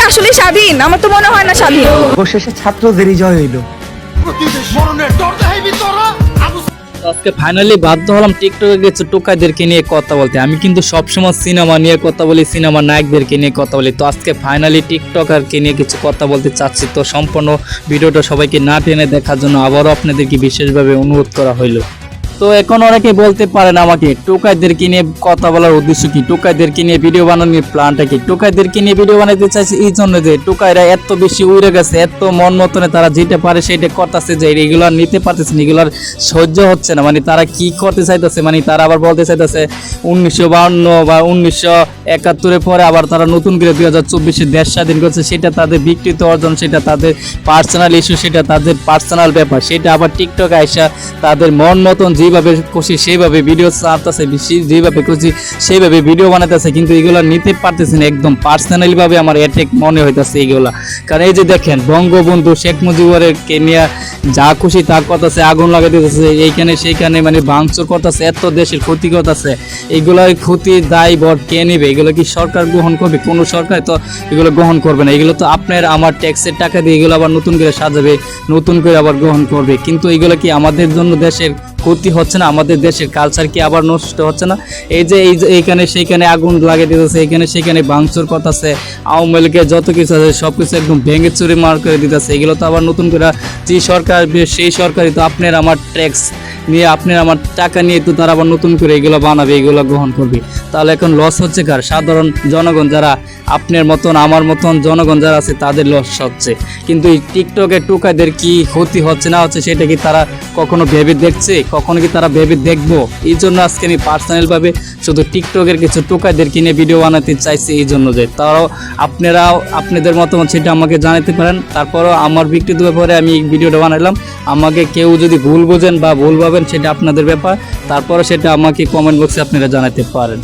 আসলে স্বাধীন? আমার তো মনে হয় না স্বাধীন। অবশেষে ছাত্রদেরই জয় হইল। আজকে ফাইনালি বাধ্য হলাম টিকটকে কিছু টোকাইদেরকে নিয়ে কথা বলতে। আমি কিন্তু সবসময় সিনেমা নিয়ে কথা বলি, সিনেমার নায়কদেরকে নিয়ে কথা বলি। তো আজকে ফাইনালি টিকটকারকে নিয়ে কিছু কথা বলতে চাচ্ছি। তো সম্পূর্ণ ভিডিওটা সবাইকে না টেনে দেখার জন্য আবারও আপনাদেরকে বিশেষভাবে অনুরোধ করা হইলো। তো এখন অনেকে বলতে পারেন আমাকে টোকাইদেরকে নিয়ে কথা বলার উদ্দেশ্য কি, টোকাইদেরকে নিয়ে ভিডিও বানানোর প্ল্যানটা কি। টোকাইদেরকে নিয়ে ভিডিও বানাতে চাইছি এই জন্য যে টোকাইরা এত বেশি উড়ে গেছে, এত মন মতনে তারা যেটা পারে সেটা করতেছে, যে এগুলার নিতে পারতেছে না, এগুলার সহ্য হচ্ছে না। মানে তারা কি করতে চাইতেছে, মানে তারা আবার বলতে চাইতেছে 1952 বা 1971 পরে আবার তারা নতুন করে 2024 দেশ স্বাধীন করছে। সেটা তাদের বিকৃত অর্জন, সেটা তাদের পার্সোনাল ইস্যু, সেটা তাদের পার্সোনাল ব্যাপার। সেটা আবার টিকটকে আইসা তাদের মন মতন যেভাবে খুশি সেইভাবে ভিডিও চাপতেছে, যেভাবে খুশি সেইভাবে ভিডিও বানাতেছে, কিন্তু এগুলো নিতে পারতেছে না। একদম পার্সোনালি ভাবে আমার অ্যাটেক মনে হইতেছে এগুলা। কারণ এই যে দেখেন বঙ্গবন্ধু শেখ মুজিবের কেনিয়া যা খুশি তা করতেছে, আগুন লাগাই দিতেছে এইখানে সেইখানে, মানে ভাঙচুর করতেছে, এত দেশের ক্ষতি করতেছে। এইগুলোর ক্ষতির দায় বর কে নেবে? এগুলো কি সরকার গ্রহণ করবে? কোনো সরকার তো এগুলো গ্রহণ করবে না। এগুলো তো আপনার আমার ট্যাক্সের টাকা দিয়ে এগুলো আবার নতুন করে সাজাবে, নতুন করে আবার গ্রহণ করবে। কিন্তু এগুলো কি আমাদের জন্য দেশের ক্ষতি হচ্ছে না? আমাদের দেশের কালচার কি আবার নষ্ট হচ্ছে না? এই যে এইখানে সেইখানে আগুন লাগিয়ে দিতেছে, এইখানে সেখানে ভাঙচুর করতেছে, আওয়ামী লীগের যত কিছু আছে সব কিছু একদম ভেঙে চুরে মার করে দিতেছে। এগুলো তো আবার নতুন করে যে সরকার, সেই সরকারই তো আপনার আমার ট্যাক্স নিয়ে, আপনার আমার টাকা নিয়ে তো তারা আবার নতুন করে এগুলো বানাবে, এগুলো গ্রহণ করবে। তাহলে এখন লস হচ্ছে কার? সাধারণ জনগণ, যারা আপনার মতন আমার মতন জনগণ যারা আছে তাদের লস হচ্ছে। কিন্তু এই টিকটকের টোকাইদের কি ক্ষতি হচ্ছে না হচ্ছে সেটা কি তারা কখনো ভেবে দেখছে? কখনো কি তারা ভেবে দেখবো? এই জন্য আজকে আমি পার্সোনালভাবে শুধু টিকটকের কিছু টোকাইদের কিনে ভিডিও বানাতে চাইছি, এই জন্য যে তারাও আপনারাও আপনাদের মতামত সেটা আমাকে জানাতে পারেন। তারপরও আমার বিকৃত ব্যাপারে আমি এই ভিডিওটা বানালাম। আমাকে কেউ যদি ভুল বোঝেন বা ভুল ভাবেন সেটা আপনাদের ব্যাপার, তারপরে সেটা আমাকে কমেন্ট বক্সে আপনারা জানাতে পারেন।